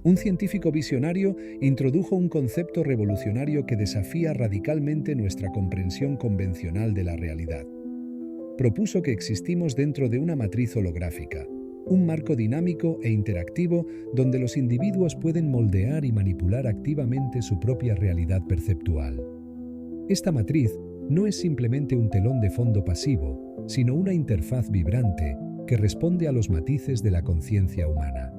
Un científico visionario introdujo un concepto revolucionario que desafía radicalmente nuestra comprensión convencional de la realidad. Propuso que existimos dentro de una matriz holográfica, un marco dinámico e interactivo donde los individuos pueden moldear y manipular activamente su propia realidad perceptual. Esta matriz no es simplemente un telón de fondo pasivo, sino una interfaz vibrante que responde a los matices de la conciencia humana.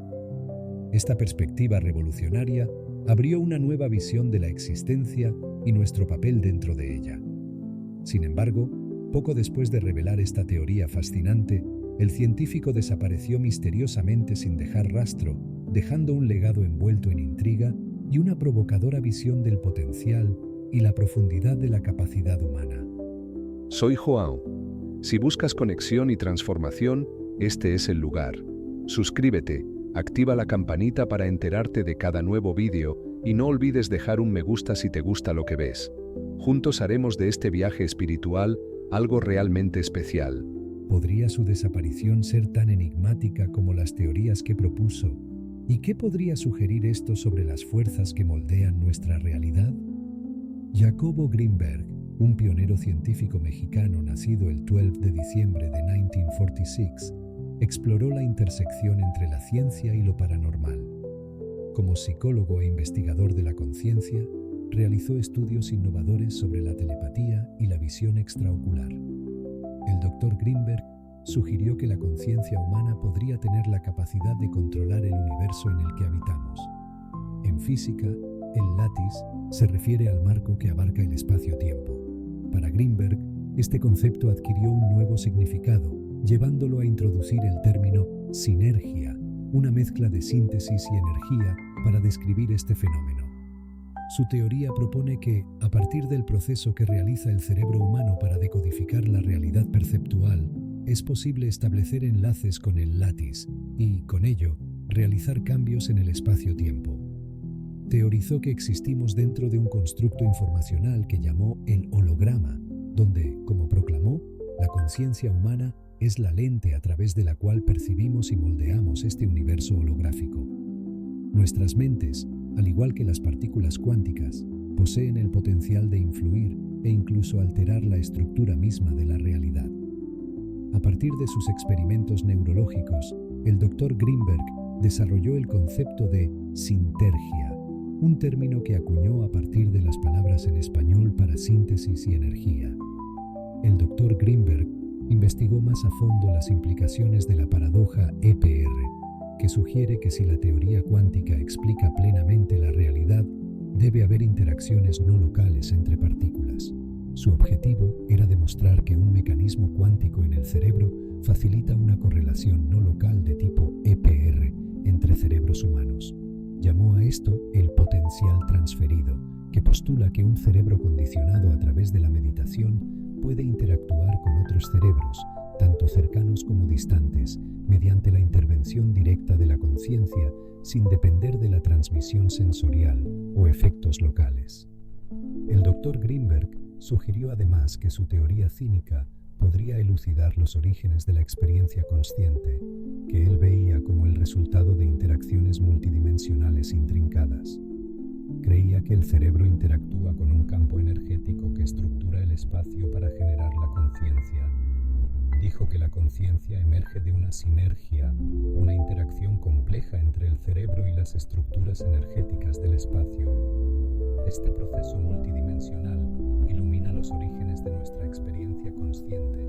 Esta perspectiva revolucionaria abrió una nueva visión de la existencia y nuestro papel dentro de ella. Sin embargo, poco después de revelar esta teoría fascinante, el científico desapareció misteriosamente sin dejar rastro, dejando un legado envuelto en intriga y una provocadora visión del potencial y la profundidad de la capacidad humana. Soy Joao. Si buscas conexión y transformación, este es el lugar. Suscríbete, activa la campanita para enterarte de cada nuevo vídeo y no olvides dejar un me gusta si te gusta lo que ves. Juntos haremos de este viaje espiritual algo realmente especial. ¿Podría su desaparición ser tan enigmática como las teorías que propuso? ¿Y qué podría sugerir esto sobre las fuerzas que moldean nuestra realidad? Jacobo Greenberg, un pionero científico mexicano nacido el 12 de diciembre de 1946, exploró la intersección entre la ciencia y lo paranormal. Como psicólogo e investigador de la conciencia, realizó estudios innovadores sobre la telepatía y la visión extraocular. El Dr. Greenberg sugirió que la conciencia humana podría tener la capacidad de controlar el universo en el que habitamos. En física, el lattice se refiere al marco que abarca el espacio-tiempo. Para Greenberg, este concepto adquirió un nuevo significado, llevándolo a introducir el término sinergia, una mezcla de síntesis y energía para describir este fenómeno. Su teoría propone que, a partir del proceso que realiza el cerebro humano para decodificar la realidad perceptual, es posible establecer enlaces con el lattice y, con ello, realizar cambios en el espacio-tiempo. Teorizó que existimos dentro de un constructo informacional que llamó el holograma, donde, como proclamó, la conciencia humana es la lente a través de la cual percibimos y moldeamos este universo holográfico. Nuestras mentes, al igual que las partículas cuánticas, poseen el potencial de influir e incluso alterar la estructura misma de la realidad. A partir de sus experimentos neurológicos, el Dr. Greenberg desarrolló el concepto de sintergia, un término que acuñó a partir de las palabras en español para síntesis y energía. El Dr. Greenberg investigó más a fondo las implicaciones de la paradoja EPR, que sugiere que si la teoría cuántica explica plenamente la realidad, debe haber interacciones no locales entre partículas. Su objetivo era demostrar que un mecanismo cuántico en el cerebro facilita una correlación no local de tipo EPR entre cerebros humanos. Llamó a esto el potencial transferido, que postula que un cerebro condicionado a través de la meditación puede interactuar con otros cerebros, tanto cercanos como distantes, mediante la intervención directa de la conciencia, sin depender de la transmisión sensorial o efectos locales. El Dr. Greenberg sugirió además que su teoría cínica podría elucidar los orígenes de la experiencia consciente, que él veía como el resultado de interacciones multidimensionales intrincadas. Creía que el cerebro interactúa con un campo energético que estructura el espacio para generar la conciencia. Dijo que la conciencia emerge de una sinergia, una interacción compleja entre el cerebro y las estructuras energéticas del espacio. Este proceso multidimensional ilumina los orígenes de nuestra experiencia consciente,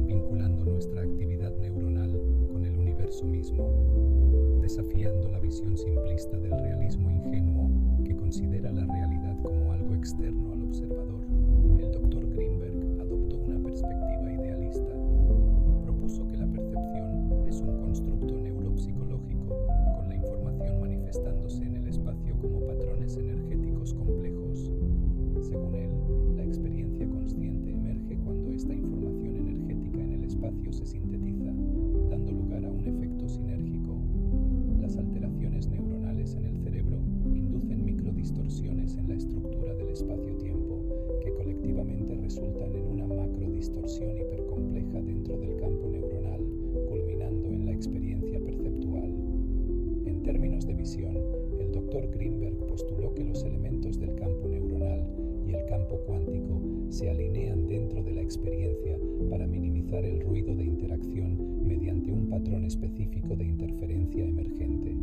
vinculando nuestra actividad neuronal con el universo mismo, desafiando la visión simplista del realismo ingenuo que considera la realidad como algo externo al observador. El Dr. Greenberg adoptó una perspectiva idealista. Propuso que la percepción es un constructo neuropsicológico, con la información manifestándose en el espacio como patrones energéticos complejos. Según él, la experiencia consciente emerge cuando esta información energética en el espacio se sintetiza, dando lugar a un efecto sinérgico. Las alteraciones neuronales en el cerebro inducen microdistorsiones en la estructura del espacio-tiempo, que colectivamente resultan en una macrodistorsión hipercompleja dentro del campo neuronal, culminando en la experiencia perceptual. En términos de visión, el doctor Greenberg postuló que los elementos del campo neuronal y el campo cuántico se alinean dentro de la experiencia para minimizar el ruido de interacción mediante un patrón específico de interferencia emergente.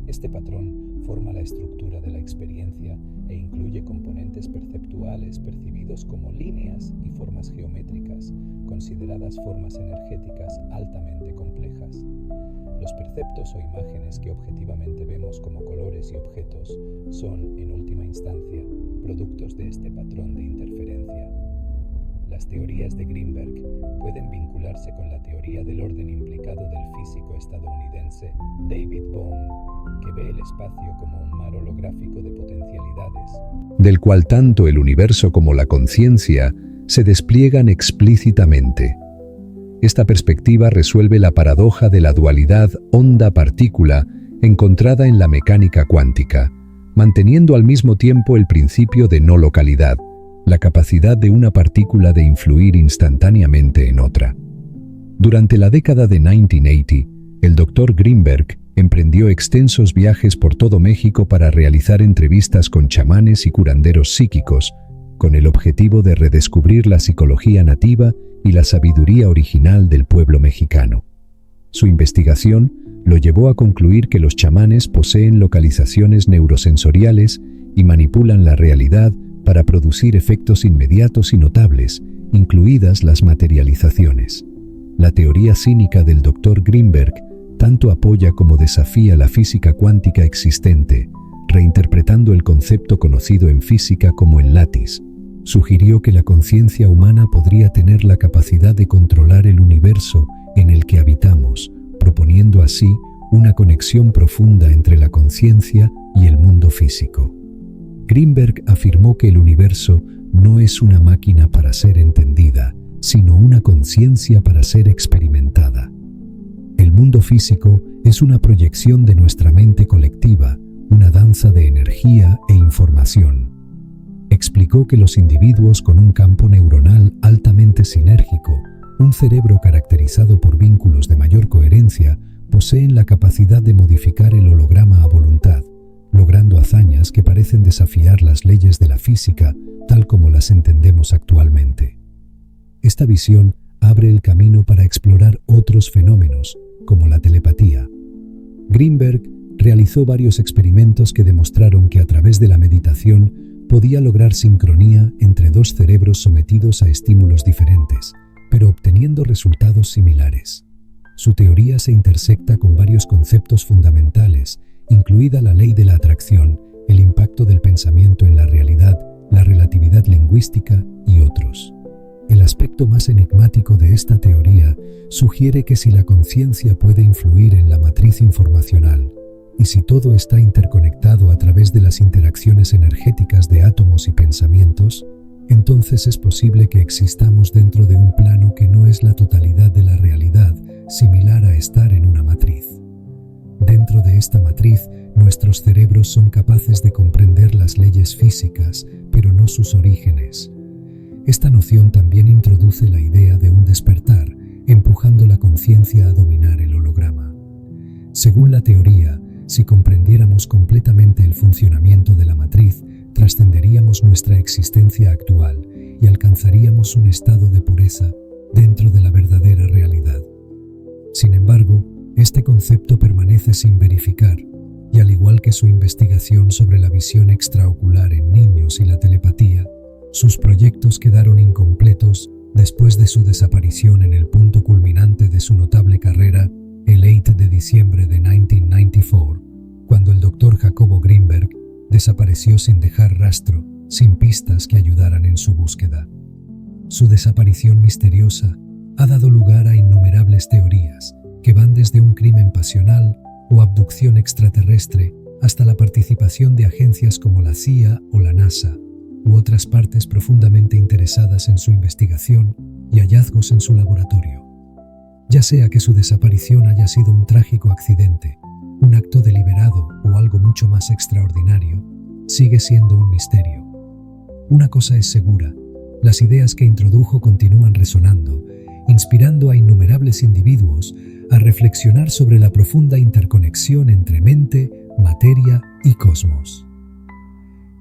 Este patrón forma la estructura de la experiencia e incluye componentes perceptuales percibidos como líneas y formas geométricas, consideradas formas energéticas altamente complejas. Los perceptos o imágenes que objetivamente vemos como colores y objetos son, en última instancia, productos de este patrón de interferencia. Las teorías de Greenberg pueden vincularse con la teoría del orden implicado del físico estadounidense David Bohm, que ve el espacio como un mar holográfico de potencialidades, del cual tanto el universo como la conciencia se despliegan explícitamente. Esta perspectiva resuelve la paradoja de la dualidad onda-partícula encontrada en la mecánica cuántica, manteniendo al mismo tiempo el principio de no localidad, la capacidad de una partícula de influir instantáneamente en otra. Durante la década de 1980, el Dr. Greenberg emprendió extensos viajes por todo México para realizar entrevistas con chamanes y curanderos psíquicos, con el objetivo de redescubrir la psicología nativa y la sabiduría original del pueblo mexicano. Su investigación lo llevó a concluir que los chamanes poseen localizaciones neurosensoriales y manipulan la realidad para producir efectos inmediatos y notables, incluidas las materializaciones. La teoría cínica del Dr. Greenberg tanto apoya como desafía la física cuántica existente, reinterpretando el concepto conocido en física como el lattice. Sugirió que la conciencia humana podría tener la capacidad de controlar el universo en el que habitamos, proponiendo así una conexión profunda entre la conciencia y el mundo físico. Greenberg afirmó que el universo no es una máquina para ser entendida, sino una conciencia para ser experimentada. El mundo físico es una proyección de nuestra mente colectiva, una danza de energía e información. Explicó que los individuos con un campo neuronal altamente sinérgico, un cerebro caracterizado por vínculos de mayor coherencia, poseen la capacidad de modificar el holograma a voluntad, logrando hazañas que parecen desafiar las leyes de la física tal como las entendemos actualmente. Esta visión abre el camino para explorar otros fenómenos, como la telepatía. Greenberg realizó varios experimentos que demostraron que a través de la meditación podía lograr sincronía entre dos cerebros sometidos a estímulos diferentes, pero obteniendo resultados similares. Su teoría se intersecta con varios conceptos fundamentales, incluida la ley de la atracción, el impacto del pensamiento en la realidad, la relatividad lingüística y otros. El aspecto más enigmático de esta teoría sugiere que si la conciencia puede influir en la matriz informacional, y si todo está interconectado a través de las interacciones energéticas de átomos y pensamientos, entonces es posible que existamos dentro de un plano que no es la totalidad de la realidad, similar a estar en una matriz. Dentro de esta matriz, nuestros cerebros son capaces de comprender las leyes físicas, pero no sus orígenes. Esta noción también introduce la idea de un despertar, empujando la conciencia a dominar el holograma. Según la teoría, si comprendiéramos completamente el funcionamiento de la matriz, trascenderíamos nuestra existencia actual y alcanzaríamos un estado de pureza dentro de la verdadera realidad. Sin embargo, este concepto permanece sin verificar, y al igual que su investigación sobre la visión extraocular en niños y la telepatía, sus proyectos quedaron incompletos después de su desaparición en el punto culminante de su notable carrera, el 8 de diciembre de 1994, cuando el Dr. Jacobo Greenberg desapareció sin dejar rastro, sin pistas que ayudaran en su búsqueda. Su desaparición misteriosa ha dado lugar a innumerables teorías, que van desde un crimen pasional o abducción extraterrestre hasta la participación de agencias como la CIA o la NASA, u otras partes profundamente interesadas en su investigación y hallazgos en su laboratorio. Ya sea que su desaparición haya sido un trágico accidente, un acto deliberado o algo mucho más extraordinario, sigue siendo un misterio. Una cosa es segura, las ideas que introdujo continúan resonando, inspirando a innumerables individuos a reflexionar sobre la profunda interconexión entre mente, materia y cosmos.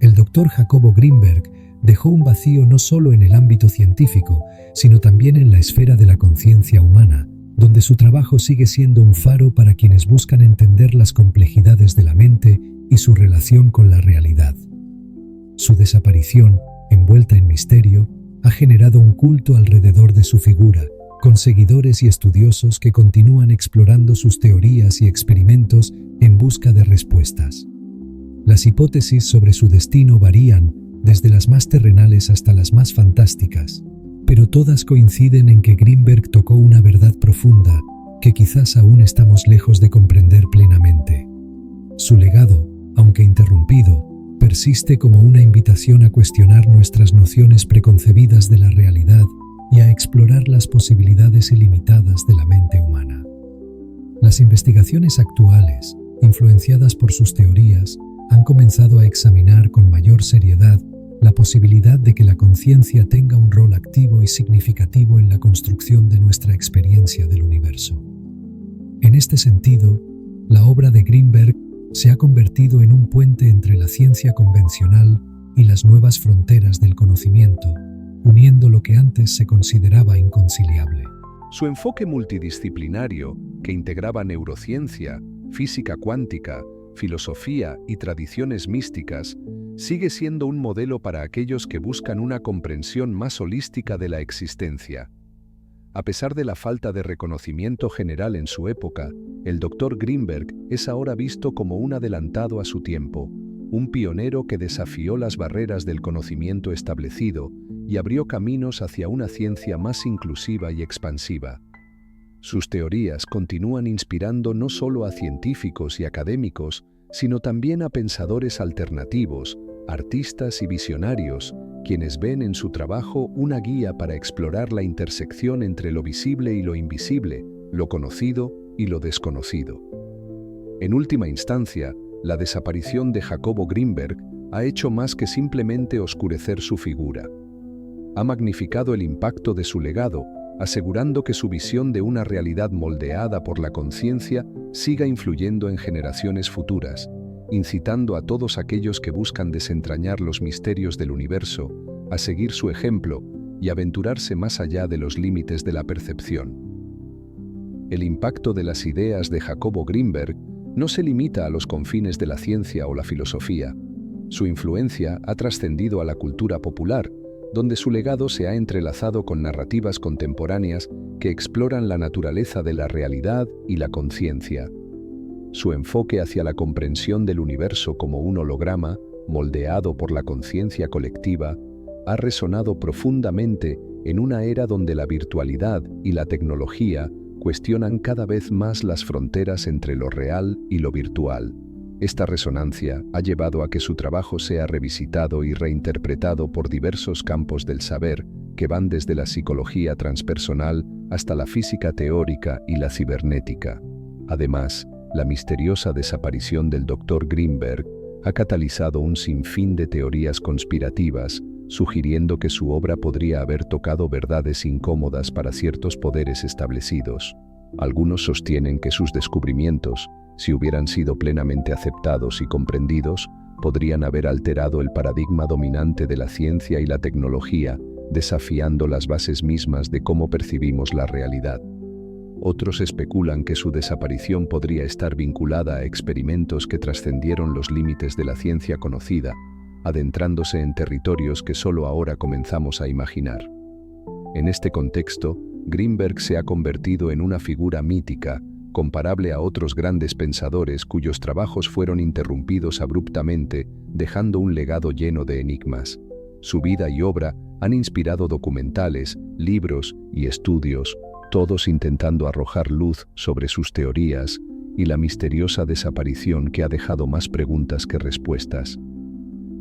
El doctor Jacobo Grinberg dejó un vacío no solo en el ámbito científico, sino también en la esfera de la conciencia humana, donde su trabajo sigue siendo un faro para quienes buscan entender las complejidades de la mente y su relación con la realidad. Su desaparición, envuelta en misterio, ha generado un culto alrededor de su figura, con seguidores y estudiosos que continúan explorando sus teorías y experimentos en busca de respuestas. Las hipótesis sobre su destino varían, desde las más terrenales hasta las más fantásticas, pero todas coinciden en que Grinberg tocó una verdad profunda que quizás aún estamos lejos de comprender plenamente. Su legado, aunque interrumpido, persiste como una invitación a cuestionar nuestras nociones preconcebidas de la realidad y a explorar las posibilidades ilimitadas de la mente humana. Las investigaciones actuales, influenciadas por sus teorías, han comenzado a examinar con mayor seriedad la posibilidad de que la conciencia tenga un rol activo y significativo en la construcción de nuestra experiencia del universo. En este sentido, la obra de Grinberg se ha convertido en un puente entre la ciencia convencional y las nuevas fronteras del conocimiento, uniendo lo que antes se consideraba inconciliable. Su enfoque multidisciplinario, que integraba neurociencia, física cuántica, filosofía y tradiciones místicas, sigue siendo un modelo para aquellos que buscan una comprensión más holística de la existencia. A pesar de la falta de reconocimiento general en su época, el Dr. Grinberg es ahora visto como un adelantado a su tiempo, un pionero que desafió las barreras del conocimiento establecido y abrió caminos hacia una ciencia más inclusiva y expansiva. Sus teorías continúan inspirando no solo a científicos y académicos, sino también a pensadores alternativos, artistas y visionarios, quienes ven en su trabajo una guía para explorar la intersección entre lo visible y lo invisible, lo conocido y lo desconocido. En última instancia, la desaparición de Jacobo Grinberg ha hecho más que simplemente oscurecer su figura. Ha magnificado el impacto de su legado, asegurando que su visión de una realidad moldeada por la conciencia siga influyendo en generaciones futuras, incitando a todos aquellos que buscan desentrañar los misterios del universo a seguir su ejemplo y aventurarse más allá de los límites de la percepción. El impacto de las ideas de Jacobo Grinberg no se limita a los confines de la ciencia o la filosofía. Su influencia ha trascendido a la cultura popular, donde su legado se ha entrelazado con narrativas contemporáneas que exploran la naturaleza de la realidad y la conciencia. Su enfoque hacia la comprensión del universo como un holograma, moldeado por la conciencia colectiva, ha resonado profundamente en una era donde la virtualidad y la tecnología cuestionan cada vez más las fronteras entre lo real y lo virtual. Esta resonancia ha llevado a que su trabajo sea revisitado y reinterpretado por diversos campos del saber, que van desde la psicología transpersonal hasta la física teórica y la cibernética. Además, la misteriosa desaparición del Dr. Grinberg ha catalizado un sinfín de teorías conspirativas, sugiriendo que su obra podría haber tocado verdades incómodas para ciertos poderes establecidos. Algunos sostienen que sus descubrimientos, si hubieran sido plenamente aceptados y comprendidos, podrían haber alterado el paradigma dominante de la ciencia y la tecnología, desafiando las bases mismas de cómo percibimos la realidad. Otros especulan que su desaparición podría estar vinculada a experimentos que trascendieron los límites de la ciencia conocida, adentrándose en territorios que solo ahora comenzamos a imaginar. En este contexto, Grinberg se ha convertido en una figura mítica, comparable a otros grandes pensadores cuyos trabajos fueron interrumpidos abruptamente, dejando un legado lleno de enigmas. Su vida y obra han inspirado documentales, libros y estudios, todos intentando arrojar luz sobre sus teorías y la misteriosa desaparición que ha dejado más preguntas que respuestas.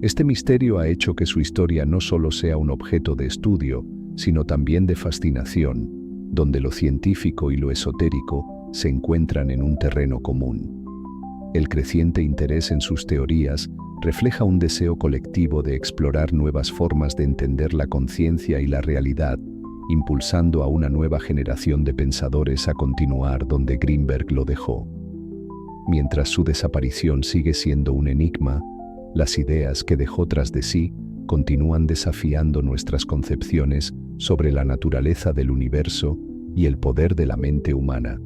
Este misterio ha hecho que su historia no solo sea un objeto de estudio, sino también de fascinación, donde lo científico y lo esotérico se encuentran en un terreno común. El creciente interés en sus teorías refleja un deseo colectivo de explorar nuevas formas de entender la conciencia y la realidad, impulsando a una nueva generación de pensadores a continuar donde Grinberg lo dejó. mientras su desaparición sigue siendo un enigma, las ideas que dejó tras de sí continúan desafiando nuestras concepciones sobre la naturaleza del universo y el poder de la mente humana.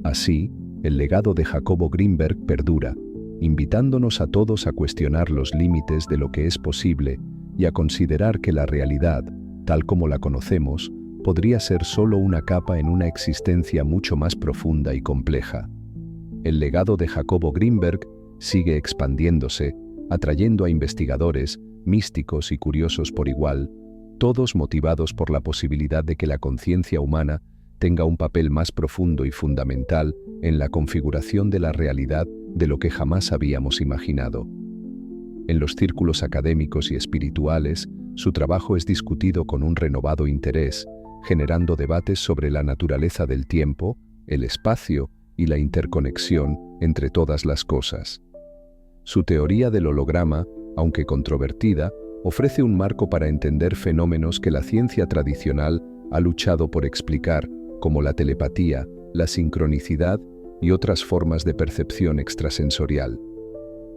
Así, el legado de Jacobo Greenberg perdura, invitándonos a todos a cuestionar los límites de lo que es posible y a considerar que la realidad, tal como la conocemos, podría ser solo una capa en una existencia mucho más profunda y compleja. El legado de Jacobo Greenberg sigue expandiéndose, atrayendo a investigadores, místicos y curiosos por igual, todos motivados por la posibilidad de que la conciencia humana tenga un papel más profundo y fundamental en la configuración de la realidad de lo que jamás habíamos imaginado. En los círculos académicos y espirituales, su trabajo es discutido con un renovado interés, generando debates sobre la naturaleza del tiempo, el espacio y la interconexión entre todas las cosas. Su teoría del holograma, aunque controvertida, ofrece un marco para entender fenómenos que la ciencia tradicional ha luchado por explicar, como la telepatía, la sincronicidad y otras formas de percepción extrasensorial.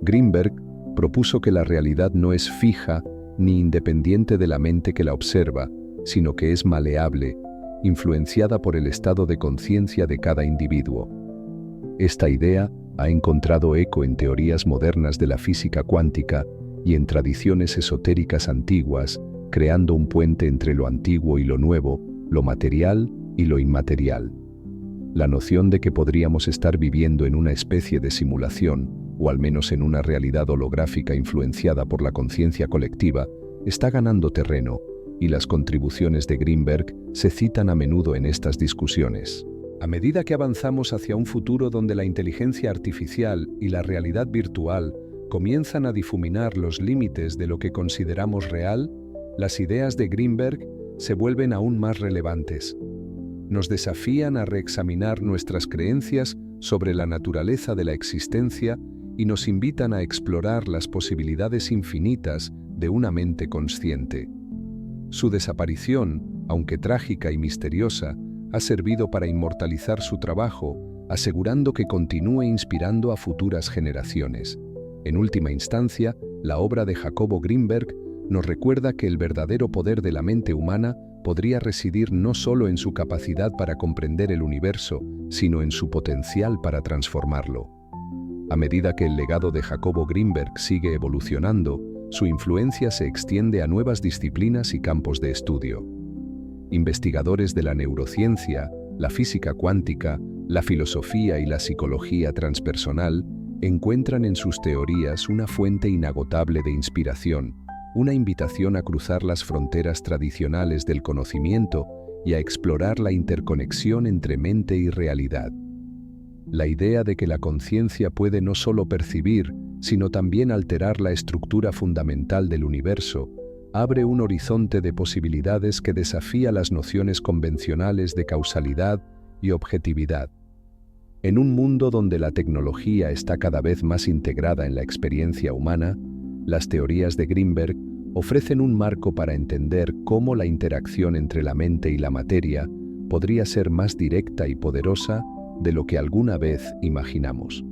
Greenberg propuso que la realidad no es fija ni independiente de la mente que la observa, sino que es maleable, influenciada por el estado de conciencia de cada individuo. Esta idea ha encontrado eco en teorías modernas de la física cuántica y en tradiciones esotéricas antiguas, creando un puente entre lo antiguo y lo nuevo, lo material y lo inmaterial. La noción de que podríamos estar viviendo en una especie de simulación, o al menos en una realidad holográfica influenciada por la conciencia colectiva, está ganando terreno, y las contribuciones de Greenberg se citan a menudo en estas discusiones. A medida que avanzamos hacia un futuro donde la inteligencia artificial y la realidad virtual comienzan a difuminar los límites de lo que consideramos real, las ideas de Greenberg se vuelven aún más relevantes. Nos desafían a reexaminar nuestras creencias sobre la naturaleza de la existencia y nos invitan a explorar las posibilidades infinitas de una mente consciente. Su desaparición, aunque trágica y misteriosa, ha servido para inmortalizar su trabajo, asegurando que continúe inspirando a futuras generaciones. En última instancia, la obra de Jacobo Greenberg nos recuerda que el verdadero poder de la mente humana podría residir no solo en su capacidad para comprender el universo, sino en su potencial para transformarlo. A medida que el legado de Jacobo Greenberg sigue evolucionando, su influencia se extiende a nuevas disciplinas y campos de estudio. Investigadores de la neurociencia, la física cuántica, la filosofía y la psicología transpersonal encuentran en sus teorías una fuente inagotable de inspiración, una invitación a cruzar las fronteras tradicionales del conocimiento y a explorar la interconexión entre mente y realidad. La idea de que la conciencia puede no solo percibir, sino también alterar la estructura fundamental del universo, abre un horizonte de posibilidades que desafía las nociones convencionales de causalidad y objetividad. En un mundo donde la tecnología está cada vez más integrada en la experiencia humana, las teorías de Greenberg ofrecen un marco para entender cómo la interacción entre la mente y la materia podría ser más directa y poderosa de lo que alguna vez imaginamos.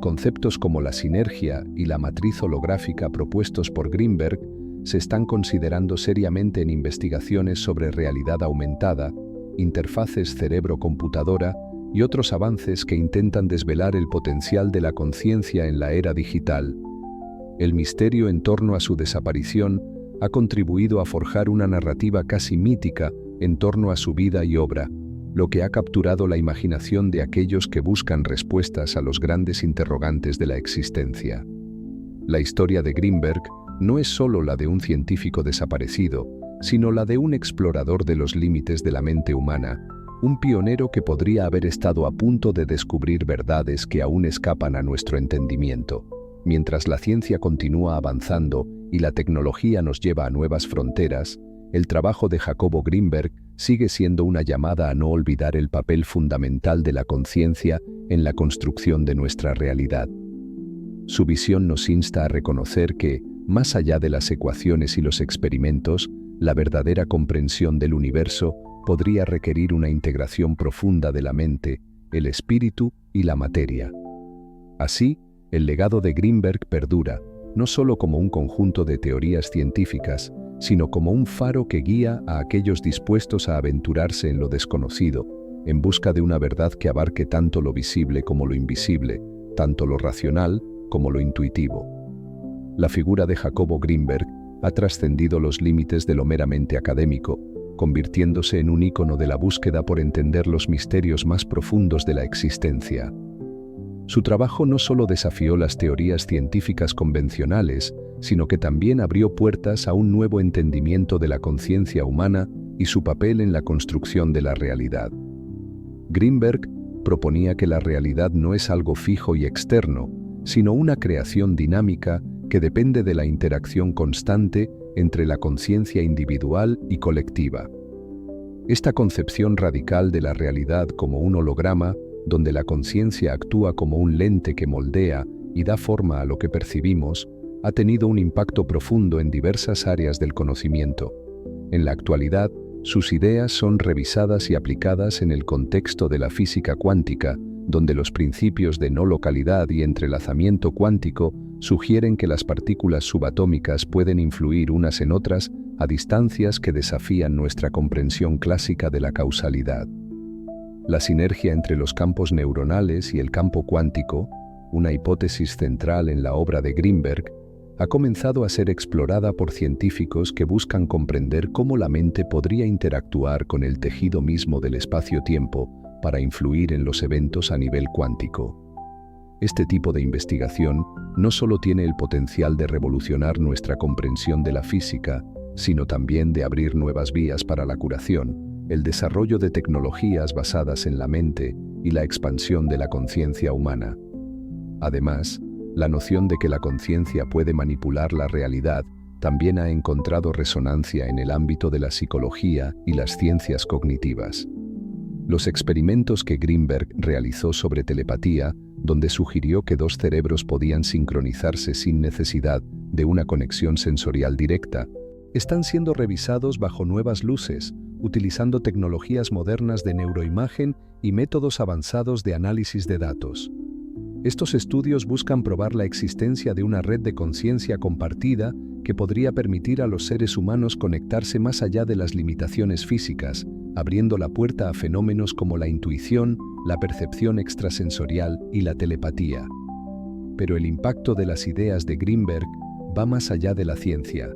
Conceptos como la sinergia y la matriz holográfica propuestos por Greenberg se están considerando seriamente en investigaciones sobre realidad aumentada, interfaces cerebro-computadora y otros avances que intentan desvelar el potencial de la conciencia en la era digital. El misterio en torno a su desaparición ha contribuido a forjar una narrativa casi mítica en torno a su vida y obra, lo que ha capturado la imaginación de aquellos que buscan respuestas a los grandes interrogantes de la existencia. La historia de Greenberg no es solo la de un científico desaparecido, sino la de un explorador de los límites de la mente humana, un pionero que podría haber estado a punto de descubrir verdades que aún escapan a nuestro entendimiento. Mientras la ciencia continúa avanzando y la tecnología nos lleva a nuevas fronteras, el trabajo de Jacobo Greenberg sigue siendo una llamada a no olvidar el papel fundamental de la conciencia en la construcción de nuestra realidad. Su visión nos insta a reconocer que, más allá de las ecuaciones y los experimentos, la verdadera comprensión del universo podría requerir una integración profunda de la mente, el espíritu y la materia. Así, el legado de Greenberg perdura, no solo como un conjunto de teorías científicas, sino como un faro que guía a aquellos dispuestos a aventurarse en lo desconocido, en busca de una verdad que abarque tanto lo visible como lo invisible, tanto lo racional como lo intuitivo. La figura de Jacobo Greenberg ha trascendido los límites de lo meramente académico, convirtiéndose en un ícono de la búsqueda por entender los misterios más profundos de la existencia. Su trabajo no solo desafió las teorías científicas convencionales, sino que también abrió puertas a un nuevo entendimiento de la conciencia humana y su papel en la construcción de la realidad. Greenberg proponía que la realidad no es algo fijo y externo, sino una creación dinámica que depende de la interacción constante entre la conciencia individual y colectiva. Esta concepción radical de la realidad como un holograma, donde la conciencia actúa como un lente que moldea y da forma a lo que percibimos, ha tenido un impacto profundo en diversas áreas del conocimiento. En la actualidad, sus ideas son revisadas y aplicadas en el contexto de la física cuántica, donde los principios de no localidad y entrelazamiento cuántico sugieren que las partículas subatómicas pueden influir unas en otras a distancias que desafían nuestra comprensión clásica de la causalidad. La sinergia entre los campos neuronales y el campo cuántico, una hipótesis central en la obra de Greenberg, ha comenzado a ser explorada por científicos que buscan comprender cómo la mente podría interactuar con el tejido mismo del espacio-tiempo para influir en los eventos a nivel cuántico. Este tipo de investigación no solo tiene el potencial de revolucionar nuestra comprensión de la física, sino también de abrir nuevas vías para la curación, el desarrollo de tecnologías basadas en la mente y la expansión de la conciencia humana. Además, la noción de que la conciencia puede manipular la realidad también ha encontrado resonancia en el ámbito de la psicología y las ciencias cognitivas. Los experimentos que Greenberg realizó sobre telepatía, donde sugirió que dos cerebros podían sincronizarse sin necesidad de una conexión sensorial directa, están siendo revisados bajo nuevas luces, utilizando tecnologías modernas de neuroimagen y métodos avanzados de análisis de datos. Estos estudios buscan probar la existencia de una red de conciencia compartida que podría permitir a los seres humanos conectarse más allá de las limitaciones físicas, abriendo la puerta a fenómenos como la intuición, la percepción extrasensorial y la telepatía. Pero el impacto de las ideas de Greenberg va más allá de la ciencia.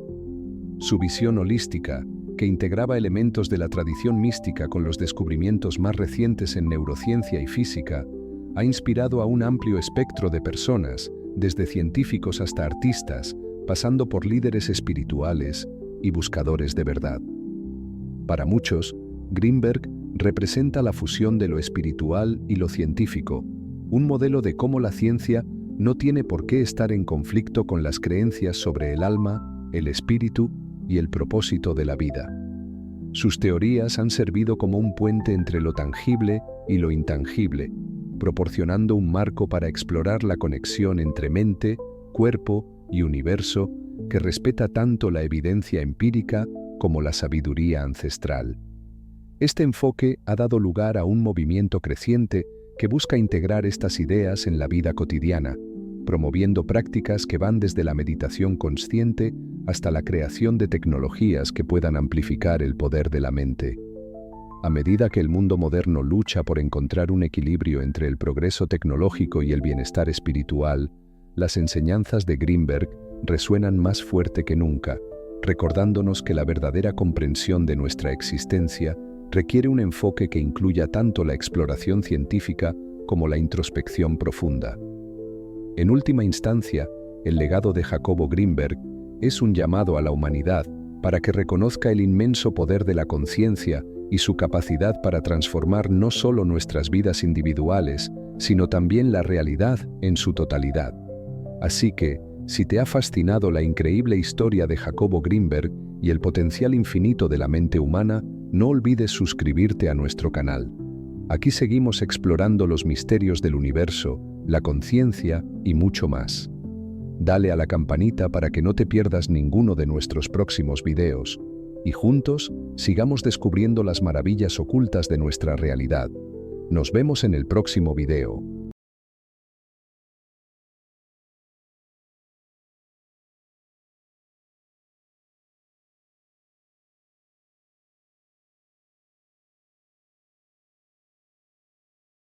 Su visión holística, que integraba elementos de la tradición mística con los descubrimientos más recientes en neurociencia y física, ha inspirado a un amplio espectro de personas, desde científicos hasta artistas, pasando por líderes espirituales y buscadores de verdad. Para muchos, Greenberg representa la fusión de lo espiritual y lo científico, un modelo de cómo la ciencia no tiene por qué estar en conflicto con las creencias sobre el alma, el espíritu y el propósito de la vida. Sus teorías han servido como un puente entre lo tangible y lo intangible, proporcionando un marco para explorar la conexión entre mente, cuerpo y universo que respeta tanto la evidencia empírica como la sabiduría ancestral. Este enfoque ha dado lugar a un movimiento creciente que busca integrar estas ideas en la vida cotidiana, promoviendo prácticas que van desde la meditación consciente hasta la creación de tecnologías que puedan amplificar el poder de la mente. A medida que el mundo moderno lucha por encontrar un equilibrio entre el progreso tecnológico y el bienestar espiritual, las enseñanzas de Greenberg resuenan más fuerte que nunca, recordándonos que la verdadera comprensión de nuestra existencia requiere un enfoque que incluya tanto la exploración científica como la introspección profunda. En última instancia, el legado de Jacobo Greenberg es un llamado a la humanidad para que reconozca el inmenso poder de la conciencia y su capacidad para transformar no solo nuestras vidas individuales, sino también la realidad en su totalidad. Así que, si te ha fascinado la increíble historia de Jacobo Greenberg y el potencial infinito de la mente humana, no olvides suscribirte a nuestro canal. Aquí seguimos explorando los misterios del universo, la conciencia y mucho más. Dale a la campanita para que no te pierdas ninguno de nuestros próximos videos, y juntos sigamos descubriendo las maravillas ocultas de nuestra realidad. Nos vemos en el próximo video.